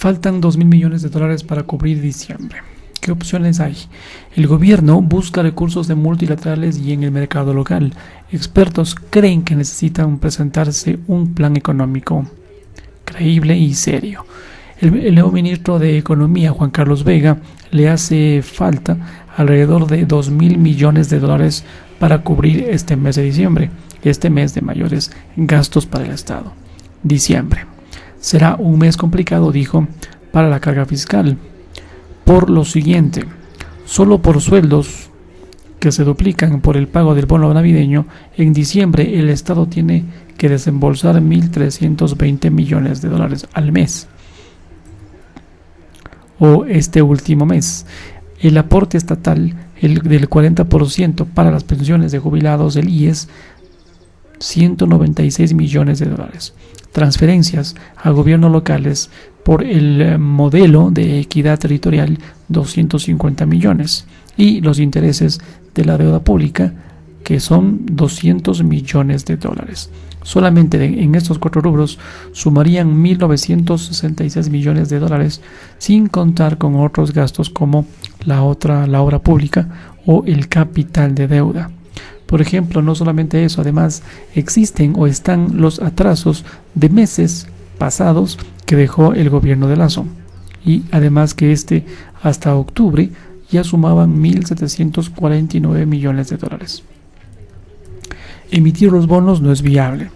Faltan 2.000 millones de dólares para cubrir diciembre. ¿Qué opciones hay? El gobierno busca recursos de multilaterales y en el mercado local. Expertos creen que necesitan presentarse un plan económico creíble y serio. El nuevo ministro de Economía, Juan Carlos Vega, le hace falta alrededor de 2.000 millones de dólares para cubrir este mes de diciembre, este mes de mayores gastos para el Estado. Diciembre. Será un mes complicado, dijo, para la carga fiscal. Por lo siguiente, solo por sueldos que se duplican por el pago del bono navideño, en diciembre el Estado tiene que desembolsar 1.320 millones de dólares al mes. O este último mes, el aporte estatal del 40% para las pensiones de jubilados del IES, 196 millones de dólares. Transferencias a gobiernos locales por el modelo de equidad territorial, 250 millones. Y los intereses de la deuda pública, que son 200 millones de dólares. Solamente en estos 4 rubros sumarían 1.966 millones de dólares, sin contar con otros gastos como la obra pública o el capital de deuda. Por ejemplo, no solamente eso, además existen o están los atrasos de meses pasados que dejó el gobierno de Lasso, y además que hasta octubre ya sumaban 1.749 millones de dólares. Emitir los bonos no es viable,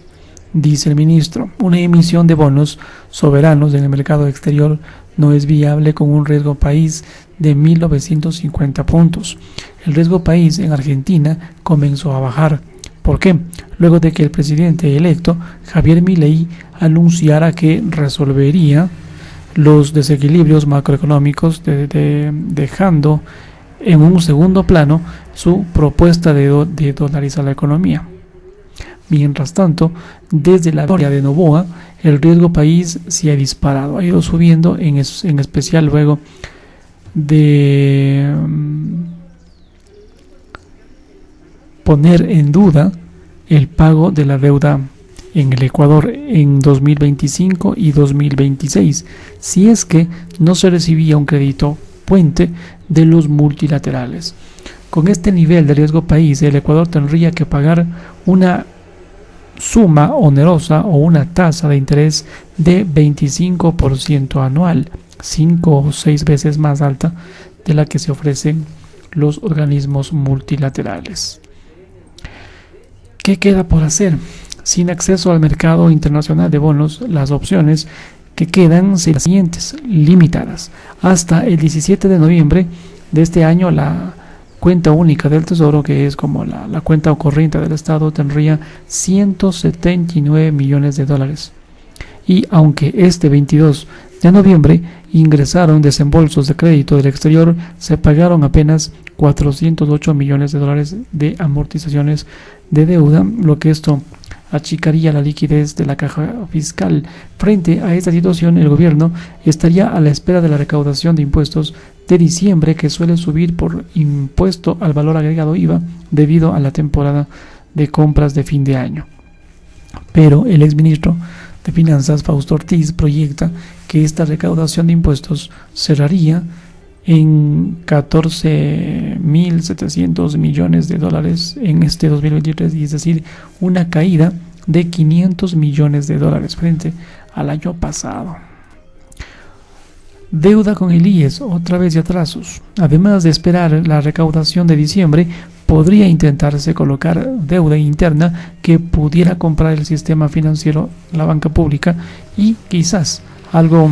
dice el ministro. Una emisión de bonos soberanos en el mercado exterior no es viable con un riesgo país de 1.950 puntos. El riesgo país en Argentina comenzó a bajar. ¿Por qué? Luego de que el presidente electo, Javier Milei, anunciara que resolvería los desequilibrios macroeconómicos, dejando en un segundo plano su propuesta de dolarizar la economía. Mientras tanto, desde la victoria de Noboa, el riesgo país se ha disparado, ha ido subiendo, en especial luego de poner en duda el pago de la deuda en el Ecuador en 2025 y 2026, si es que no se recibía un crédito puente de los multilaterales. Con este nivel de riesgo país, el Ecuador tendría que pagar una suma onerosa o una tasa de interés de 25% anual, 5 o 6 veces más alta de la que se ofrecen los organismos multilaterales. ¿Qué queda por hacer? Sin acceso al mercado internacional de bonos, las opciones que quedan son las siguientes, limitadas. Hasta el 17 de noviembre de este año, la cuenta única del Tesoro, que es como la cuenta corriente del Estado, tendría 179 millones de dólares. Y aunque este 22 de noviembre ingresaron desembolsos de crédito del exterior, se pagaron apenas 408 millones de dólares de amortizaciones de deuda, lo que esto achicaría la liquidez de la caja fiscal. Frente a esta situación, el gobierno estaría a la espera de la recaudación de impuestos de diciembre, que suele subir por impuesto al valor agregado IVA debido a la temporada de compras de fin de año. Pero el exministro de Finanzas, Fausto Ortiz, proyecta que esta recaudación de impuestos cerraría en 14.700 millones de dólares en este 2023, y es decir, una caída de 500 millones de dólares frente al año pasado. Deuda con el IES, otra vez de atrasos. Además de esperar la recaudación de diciembre, podría intentarse colocar deuda interna que pudiera comprar el sistema financiero, la banca pública y quizás algo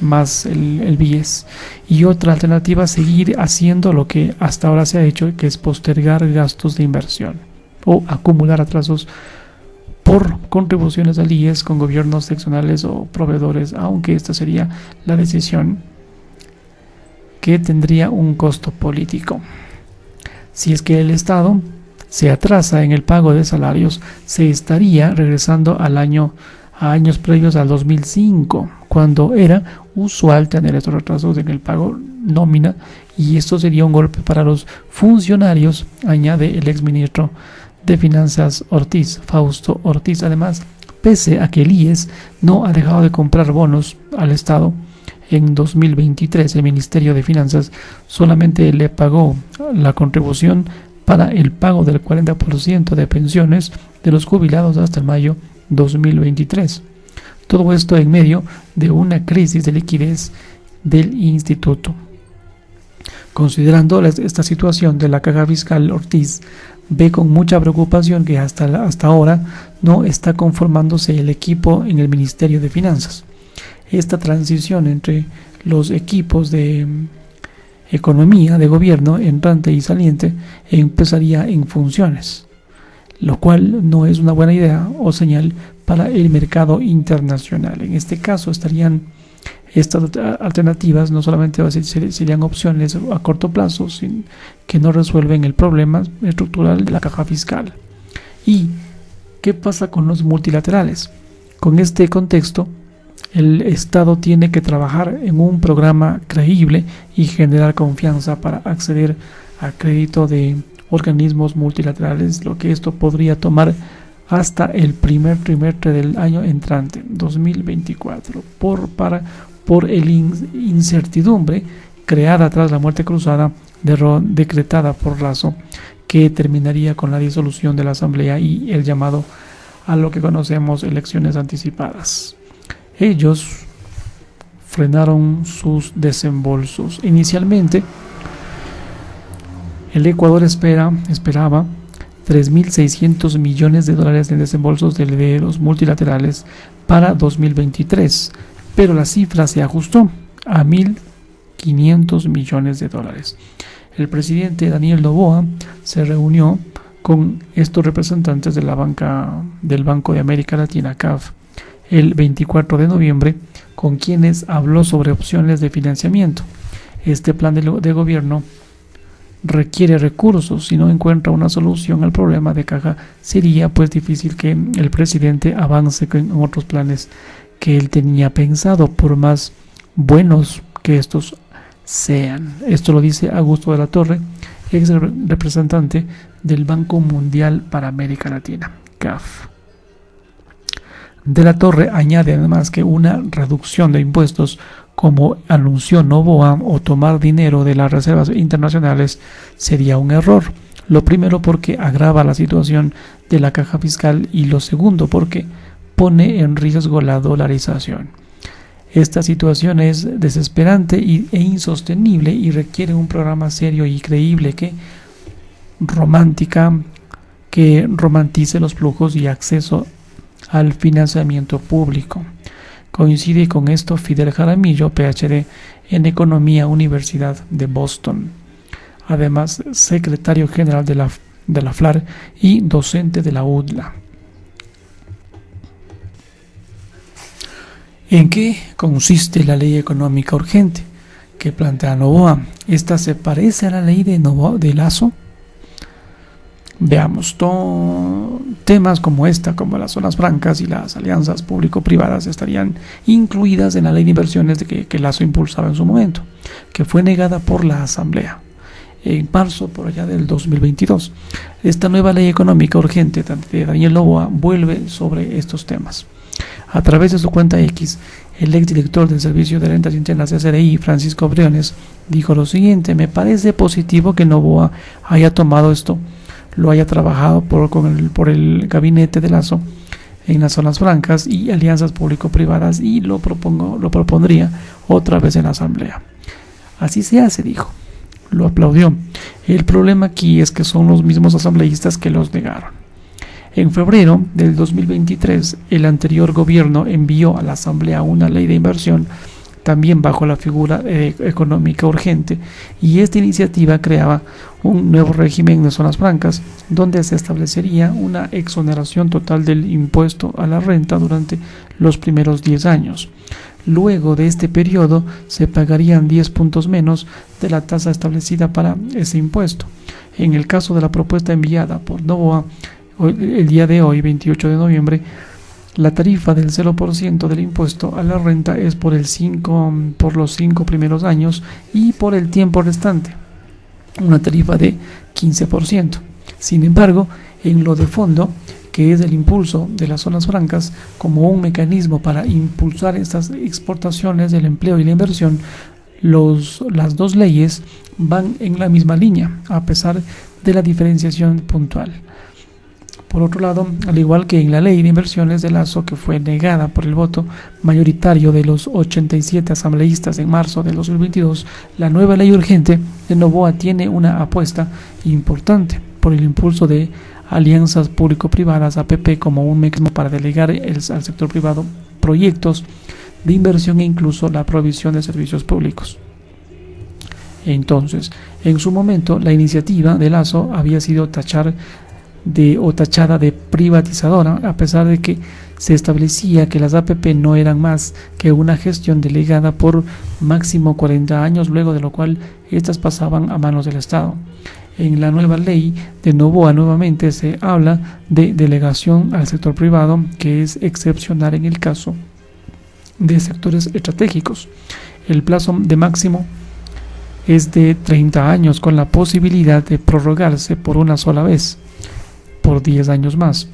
más el BIES. Y otra alternativa, seguir haciendo lo que hasta ahora se ha hecho, que es postergar gastos de inversión o acumular atrasos por contribuciones al IES con gobiernos seccionales o proveedores, aunque esta sería la decisión que tendría un costo político. Si es que el Estado se atrasa en el pago de salarios, se estaría regresando a años previos al 2005, cuando era usual tener estos retrasos en el pago nómina, y esto sería un golpe para los funcionarios, añade el exministro de Finanzas Ortiz, Fausto Ortiz. Además, pese a que el IES no ha dejado de comprar bonos al Estado, En 2023 el Ministerio de Finanzas solamente le pagó la contribución para el pago del 40% de pensiones de los jubilados hasta el mayo 2023. Todo esto en medio de una crisis de liquidez del instituto. Considerando esta situación de la caja fiscal, Ortiz ve con mucha preocupación que hasta ahora no está conformándose el equipo en el Ministerio de Finanzas. Esta transición entre los equipos de economía de gobierno entrante y saliente empezaría en funciones, lo cual no es una buena idea o señal para el mercado internacional. En este caso estarían estas alternativas no solamente serían opciones a corto plazo, sin que no resuelven el problema estructural de la caja fiscal. ¿Y qué pasa con los multilaterales? Con este contexto, el Estado tiene que trabajar en un programa creíble y generar confianza para acceder a crédito de organismos multilaterales, lo que esto podría tomar hasta el primer trimestre del año entrante, 2024, por el incertidumbre creada tras la muerte cruzada decretada por Lasso, que terminaría con la disolución de la Asamblea y el llamado a lo que conocemos elecciones anticipadas. Ellos frenaron sus desembolsos. Inicialmente, el Ecuador esperaba 3.600 millones de dólares en desembolsos de los multilaterales para 2023, pero la cifra se ajustó a 1.500 millones de dólares. El presidente Daniel Noboa se reunió con estos representantes de del Banco de América Latina, CAF, el 24 de noviembre, con quienes habló sobre opciones de financiamiento. Este plan de gobierno requiere recursos. Si no encuentra una solución al problema de caja, sería pues difícil que el presidente avance con otros planes que él tenía pensado, por más buenos que estos sean. Esto lo dice Augusto de la Torre, ex representante del Banco Mundial para América Latina, CAF. De la Torre añade además que una reducción de impuestos, como anunció Noboa, o tomar dinero de las reservas internacionales sería un error. Lo primero, porque agrava la situación de la caja fiscal, y lo segundo, porque pone en riesgo la dolarización. Esta situación es desesperante e insostenible y requiere un programa serio y creíble que romantice los flujos y acceso al financiamiento público. Coincide con esto Fidel Jaramillo, PhD en Economía, Universidad de Boston, además secretario general de la FLAR y docente de la UDLA. ¿En qué consiste la ley económica urgente que plantea Noboa? ¿Esta se parece a la ley de Lasso? Veamos, temas como las zonas francas y las alianzas público-privadas estarían incluidas en la ley de inversiones que Lasso impulsaba en su momento, que fue negada por la Asamblea en marzo por allá del 2022. Esta nueva ley económica urgente de Daniel Noboa vuelve sobre estos temas. A través de su cuenta X, el exdirector del Servicio de Rentas Internas de SRI, Francisco Briones, dijo lo siguiente: me parece positivo que Noboa haya tomado esto, lo haya trabajado por el gabinete de Lasso en las zonas francas y alianzas público-privadas, y lo propondría otra vez en la Asamblea. Así se hace, dijo. Lo aplaudió. El problema aquí es que son los mismos asambleístas que los negaron. En febrero del 2023, el anterior gobierno envió a la Asamblea una ley de inversión, también bajo la figura económica urgente, y esta iniciativa creaba un nuevo régimen de zonas francas, donde se establecería una exoneración total del impuesto a la renta durante los primeros 10 años. Luego de este periodo se pagarían 10 puntos menos de la tasa establecida para ese impuesto. En el caso de la propuesta enviada por Noboa el día de hoy, 28 de noviembre, la tarifa del 0% del impuesto a la renta es por los 5 primeros años y por el tiempo restante, una tarifa de 15%. Sin embargo, en lo de fondo, que es el impulso de las zonas francas como un mecanismo para impulsar estas exportaciones, el empleo y la inversión, las dos leyes van en la misma línea, a pesar de la diferenciación puntual. Por otro lado, al igual que en la ley de inversiones de Lasso, que fue negada por el voto mayoritario de los 87 asambleístas en marzo de 2022, la nueva ley urgente de Noboa tiene una apuesta importante por el impulso de alianzas público-privadas, APP, como un mecanismo para delegar al sector privado proyectos de inversión e incluso la provisión de servicios públicos. Entonces, en su momento, la iniciativa de Lasso había sido tachada de privatizadora, a pesar de que se establecía que las APP no eran más que una gestión delegada por máximo 40 años, luego de lo cual estas pasaban a manos del Estado. En la nueva ley de Noboa nuevamente se habla de delegación al sector privado, que es excepcional en el caso de sectores estratégicos. El plazo de máximo es de 30 años, con la posibilidad de prorrogarse por una sola vez por 10 años más.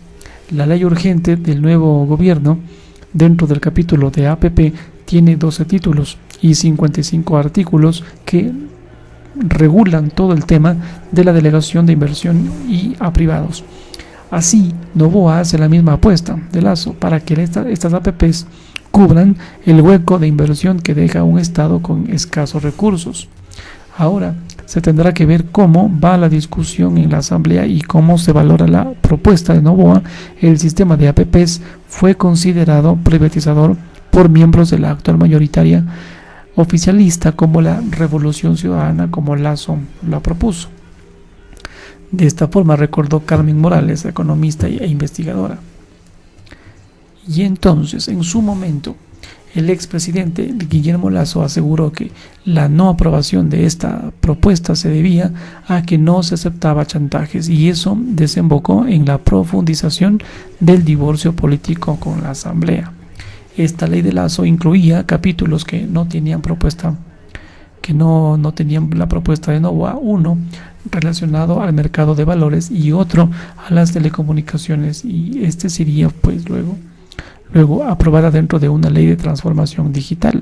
La ley urgente del nuevo gobierno, dentro del capítulo de APP, tiene 12 títulos y 55 artículos que regulan todo el tema de la delegación de inversión y a privados. Así, Noboa hace la misma apuesta de Lasso para que estas APPs cubran el hueco de inversión que deja un Estado con escasos recursos. Ahora se tendrá que ver cómo va la discusión en la Asamblea y cómo se valora la propuesta de Noboa. El sistema de APPs fue considerado privatizador por miembros de la actual mayoritaria oficialista, como la Revolución Ciudadana, como Lasso la propuso. De esta forma recordó Carmen Morales, economista e investigadora. Y entonces, en su momento, el expresidente Guillermo Lasso aseguró que la no aprobación de esta propuesta se debía a que no se aceptaba chantajes, y eso desembocó en la profundización del divorcio político con la Asamblea. Esta ley de Lasso incluía capítulos que no tenían propuesta, que no tenían la propuesta de Noboa, uno relacionado al mercado de valores y otro a las telecomunicaciones, y este sería pues luego aprobada dentro de una ley de transformación digital.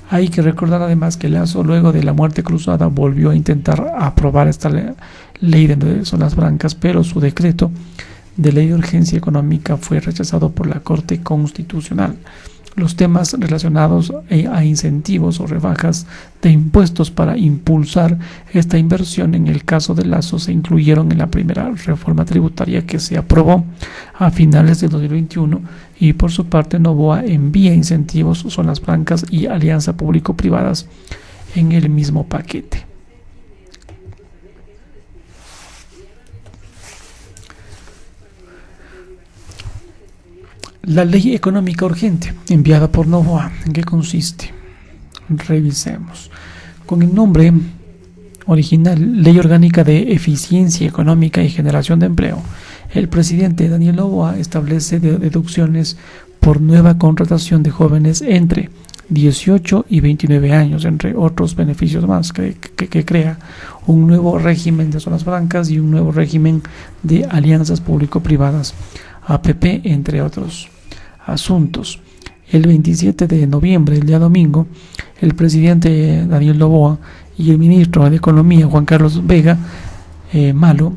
Hay que recordar además que Lasso, luego de la muerte cruzada, volvió a intentar aprobar esta ley de zonas francas, pero su decreto de ley de urgencia económica fue rechazado por la Corte Constitucional. Los temas relacionados a incentivos o rebajas de impuestos para impulsar esta inversión en el caso de Lasso se incluyeron en la primera reforma tributaria que se aprobó a finales de 2021, y por su parte Noboa envía incentivos, zonas francas y alianza público-privadas en el mismo paquete. La ley económica urgente enviada por Noboa, ¿en qué consiste? Revisemos. Con el nombre original, Ley Orgánica de Eficiencia Económica y Generación de Empleo, el presidente Daniel Noboa establece deducciones por nueva contratación de jóvenes entre 18 y 29 años, entre otros beneficios más, que crea un nuevo régimen de zonas francas y un nuevo régimen de alianzas público-privadas, APP, entre otros asuntos. El 27 de noviembre, el día domingo, el presidente Daniel Noboa y el ministro de Economía, Juan Carlos Vega Malo,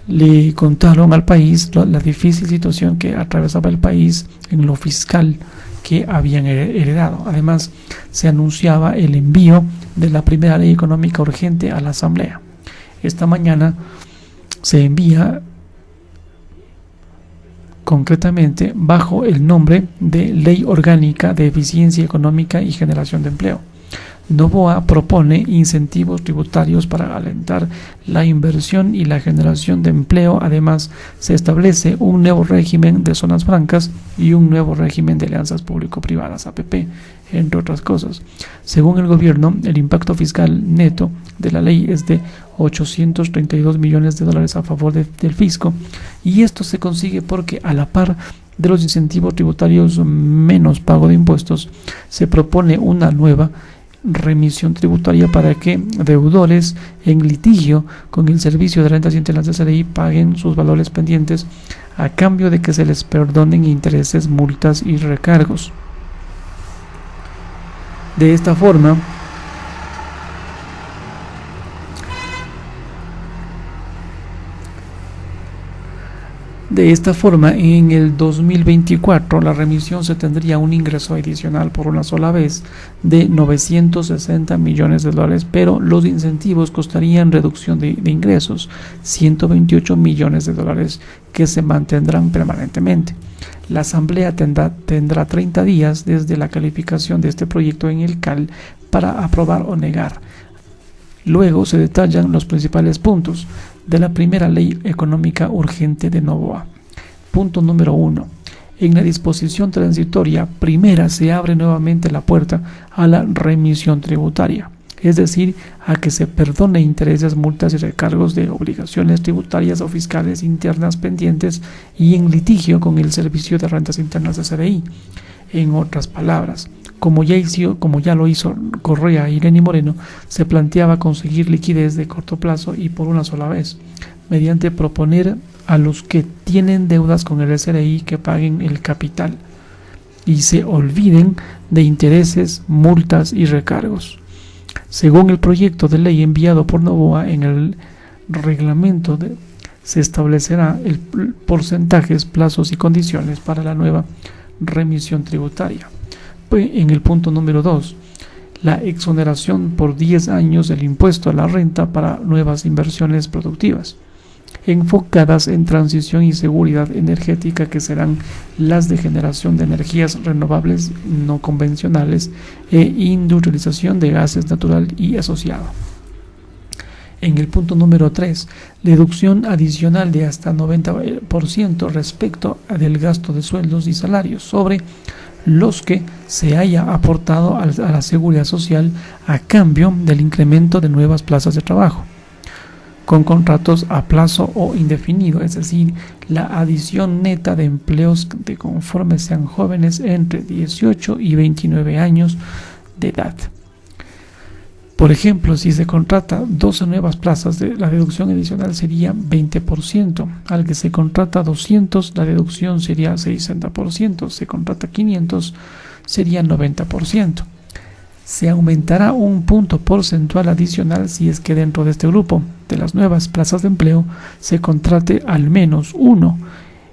le contaron al país la difícil situación que atravesaba el país en lo fiscal que habían heredado. Además, se anunciaba el envío de la primera ley económica urgente a la Asamblea. Esta mañana se envía concretamente bajo el nombre de Ley Orgánica de Eficiencia Económica y Generación de Empleo. Noboa propone incentivos tributarios para alentar la inversión y la generación de empleo. Además, se establece un nuevo régimen de zonas francas y un nuevo régimen de alianzas público-privadas, APP, entre otras cosas. Según el gobierno, el impacto fiscal neto de la ley es de 832 millones de dólares a favor del fisco, y esto se consigue porque, a la par de los incentivos tributarios menos pago de impuestos, se propone una nueva remisión tributaria para que deudores en litigio con el Servicio de Rentas Internas de CRI paguen sus valores pendientes a cambio de que se les perdonen intereses, multas y recargos. De esta forma, en el 2024 la remisión se tendría un ingreso adicional por una sola vez de 960 millones de dólares, pero los incentivos costarían reducción de ingresos, 128 millones de dólares que se mantendrán permanentemente. La Asamblea tendrá 30 días desde la calificación de este proyecto en el CAL para aprobar o negar. Luego se detallan los principales puntos de la primera ley económica urgente de Noboa. Punto número 1. En la disposición transitoria primera se abre nuevamente la puerta a la remisión tributaria, es decir, a que se perdone intereses, multas y recargos de obligaciones tributarias o fiscales internas pendientes y en litigio con el Servicio de Rentas Internas de CRI. En otras palabras, como ya lo hizo Correa y Lenín Moreno, se planteaba conseguir liquidez de corto plazo y por una sola vez, mediante proponer a los que tienen deudas con el SRI que paguen el capital y se olviden de intereses, multas y recargos. Según el proyecto de ley enviado por Noboa, en el reglamento se establecerá el porcentajes, plazos y condiciones para la nueva remisión tributaria. En el punto número 2, la exoneración por 10 años del impuesto a la renta para nuevas inversiones productivas, enfocadas en transición y seguridad energética, que serán las de generación de energías renovables no convencionales e industrialización de gases natural y asociado. En el punto número 3, deducción adicional de hasta 90% respecto del gasto de sueldos y salarios sobre los que se haya aportado a la seguridad social a cambio del incremento de nuevas plazas de trabajo, con contratos a plazo o indefinido, es decir, la adición neta de empleos de conforme sean jóvenes entre 18 y 29 años de edad. Por ejemplo, si se contrata 12 nuevas plazas, la deducción adicional sería 20%. Al que se contrata 200, la deducción sería 60%. Se contrata 500, sería 90%. Se aumentará un punto porcentual adicional si es que dentro de este grupo de las nuevas plazas de empleo se contrate al menos uno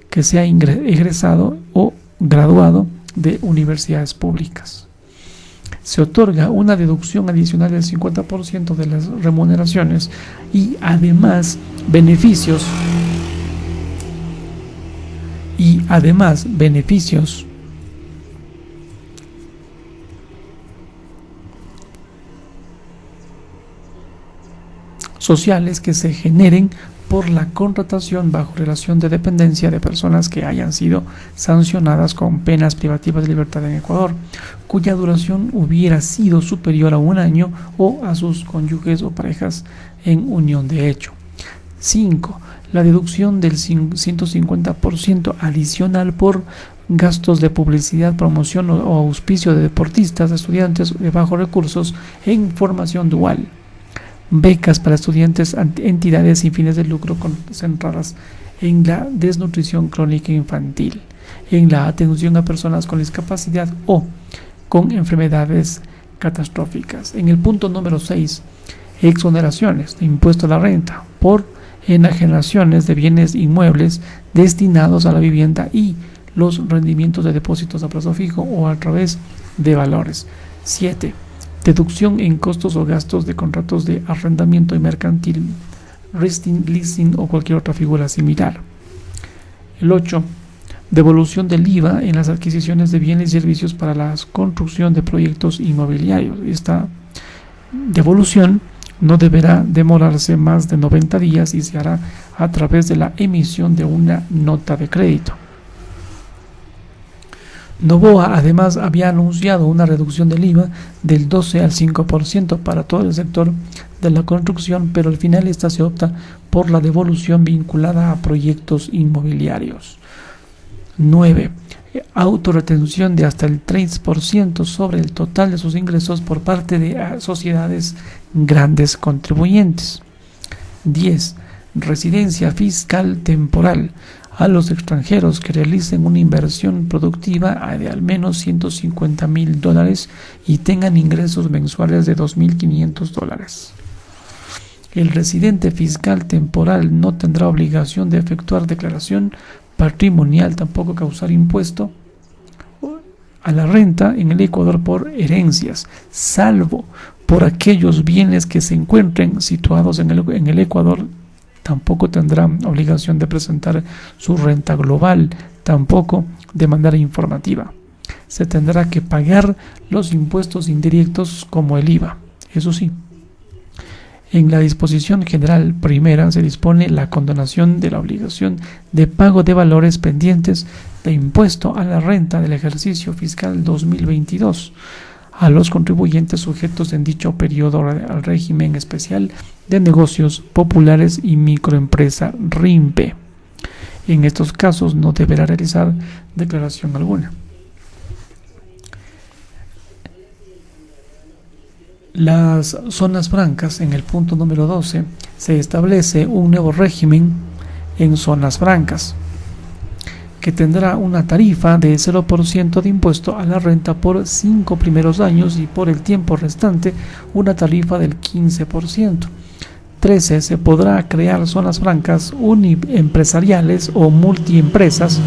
que sea egresado o graduado de universidades públicas. Se otorga una deducción adicional del 50% de las remuneraciones y además beneficios sociales que se generen por la contratación bajo relación de dependencia de personas que hayan sido sancionadas con penas privativas de libertad en Ecuador, cuya duración hubiera sido superior a un año, o a sus cónyuges o parejas en unión de hecho. 5. La deducción del 150% adicional por gastos de publicidad, promoción o auspicio de deportistas, estudiantes de bajos recursos en formación dual. Becas para estudiantes, entidades sin fines de lucro concentradas en la desnutrición crónica infantil, en la atención a personas con discapacidad o con enfermedades catastróficas. En el punto número 6, exoneraciones de impuesto a la renta por enajenaciones de bienes inmuebles destinados a la vivienda y los rendimientos de depósitos a plazo fijo o a través de valores. 7. Deducción en costos o gastos de contratos de arrendamiento y mercantil, renting, leasing o cualquier otra figura similar. El 8. Devolución del IVA en las adquisiciones de bienes y servicios para la construcción de proyectos inmobiliarios. Esta devolución no deberá demorarse más de 90 días y se hará a través de la emisión de una nota de crédito. Noboa además había anunciado una reducción del IVA del 12 al 5% para todo el sector de la construcción, pero al final esta se opta por la devolución vinculada a proyectos inmobiliarios. 9. autorretención de hasta el 3% sobre el total de sus ingresos por parte de sociedades grandes contribuyentes. 10. Residencia fiscal temporal. A los extranjeros que realicen una inversión productiva de al menos $150,000 y tengan ingresos mensuales de $2,500. El residente fiscal temporal no tendrá obligación de efectuar declaración patrimonial, tampoco causar impuesto a la renta en el Ecuador por herencias, salvo por aquellos bienes que se encuentren situados en el Ecuador. Tampoco tendrá obligación de presentar su renta global, tampoco de manera informativa. Se tendrá que pagar los impuestos indirectos como el IVA. Eso sí, en la disposición general primera se dispone la condonación de la obligación de pago de valores pendientes de impuesto a la renta del ejercicio fiscal 2022 a los contribuyentes sujetos en dicho periodo al régimen especial de negocios populares y microempresa RIMPE. En estos casos no deberá realizar declaración alguna. Las zonas francas, en el punto número 12, se establece un nuevo régimen en zonas francas, que tendrá una tarifa de 0% de impuesto a la renta por 5 primeros años y por el tiempo restante una tarifa del 15%. 13. Se podrá crear zonas francas uniempresariales o multiempresas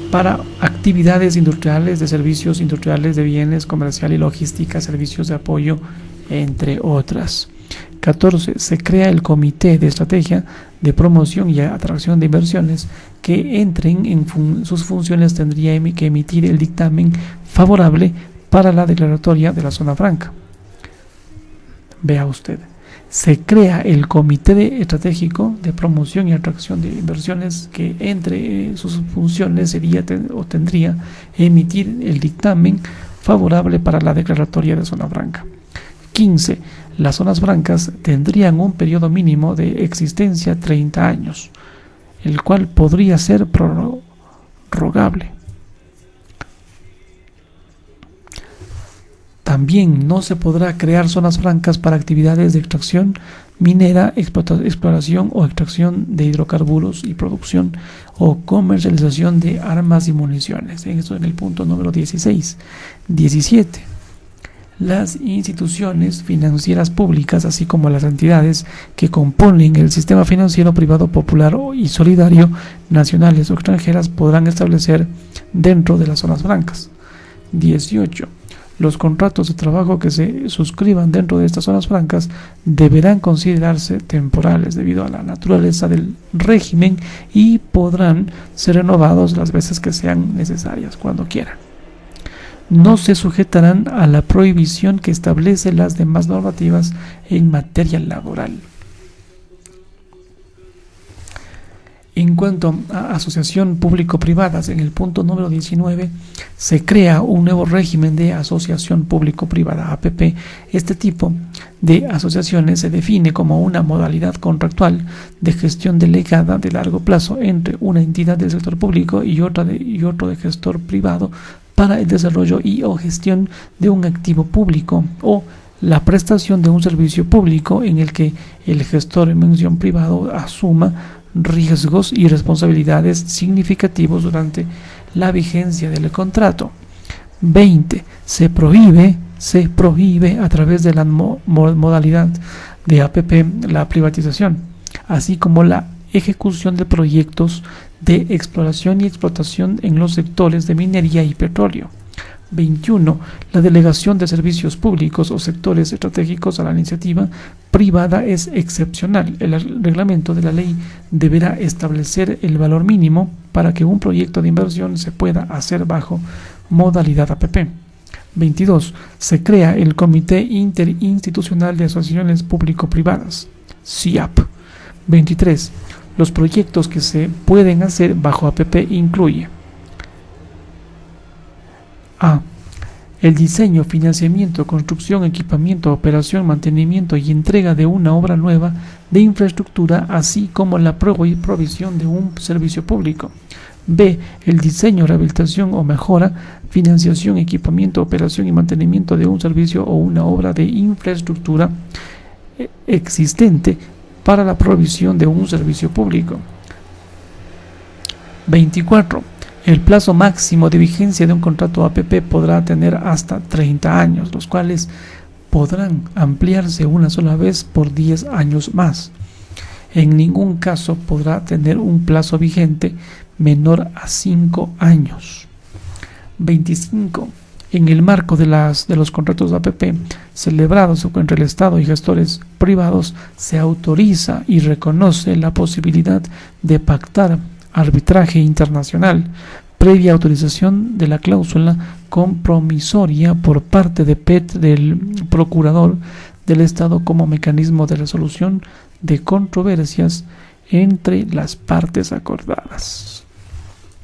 para actividades industriales, de servicios industriales, de bienes, comercial y logística, servicios de apoyo, entre otras. 14. Se crea el Comité de Estrategia de Promoción y Atracción de Inversiones, que entren en sus funciones tendría que emitir el dictamen favorable para la declaratoria de la zona franca. Vea usted. Se crea el Comité Estratégico de Promoción y Atracción de Inversiones, que entre sus funciones tendría emitir el dictamen favorable para la declaratoria de zona franca. 15. Las zonas francas tendrían un periodo mínimo de existencia 30 años, el cual podría ser prorrogable. También no se podrá crear zonas francas para actividades de extracción minera, exploración o extracción de hidrocarburos y producción o comercialización de armas y municiones. Eso en el punto número 16. 17. Las instituciones financieras públicas, así como las entidades que componen el sistema financiero privado popular y solidario, nacionales o extranjeras, podrán establecer dentro de las zonas francas. 18. Los contratos de trabajo que se suscriban dentro de estas zonas francas deberán considerarse temporales debido a la naturaleza del régimen y podrán ser renovados las veces que sean necesarias, cuando quieran. No se sujetarán a la prohibición que establece las demás normativas en materia laboral. En cuanto a asociación público-privadas, en el punto número 19, se crea un nuevo régimen de asociación público-privada, APP. Este tipo de asociaciones se define como una modalidad contractual de gestión delegada de largo plazo entre una entidad del sector público y otro de gestor privado para el desarrollo y o gestión de un activo público o la prestación de un servicio público en el que el gestor en mención privado asuma riesgos y responsabilidades significativos durante la vigencia del contrato. 20. Se prohíbe a través de la modalidad de APP la privatización, así como la ejecución de proyectos de exploración y explotación en los sectores de minería y petróleo. 21. La delegación de servicios públicos o sectores estratégicos a la iniciativa privada es excepcional. El reglamento de la ley deberá establecer el valor mínimo para que un proyecto de inversión se pueda hacer bajo modalidad APP. 22. Se crea el Comité Interinstitucional de Asociaciones Público-Privadas, CIAP. 23. Los proyectos que se pueden hacer bajo APP incluye: A. El diseño, financiamiento, construcción, equipamiento, operación, mantenimiento y entrega de una obra nueva de infraestructura, así como la provisión de un servicio público. B. El diseño, rehabilitación o mejora, financiación, equipamiento, operación y mantenimiento de un servicio o una obra de infraestructura existente para la provisión de un servicio público. 24. El plazo máximo de vigencia de un contrato APP podrá tener hasta 30 años, los cuales podrán ampliarse una sola vez por 10 años más. En ningún caso podrá tener un plazo vigente menor a 5 años. 25. En el marco de los contratos APP celebrados entre el Estado y gestores privados, se autoriza y reconoce la posibilidad de pactar arbitraje internacional, previa autorización de la cláusula compromisoria por parte del Procurador del Estado como mecanismo de resolución de controversias entre las partes acordadas.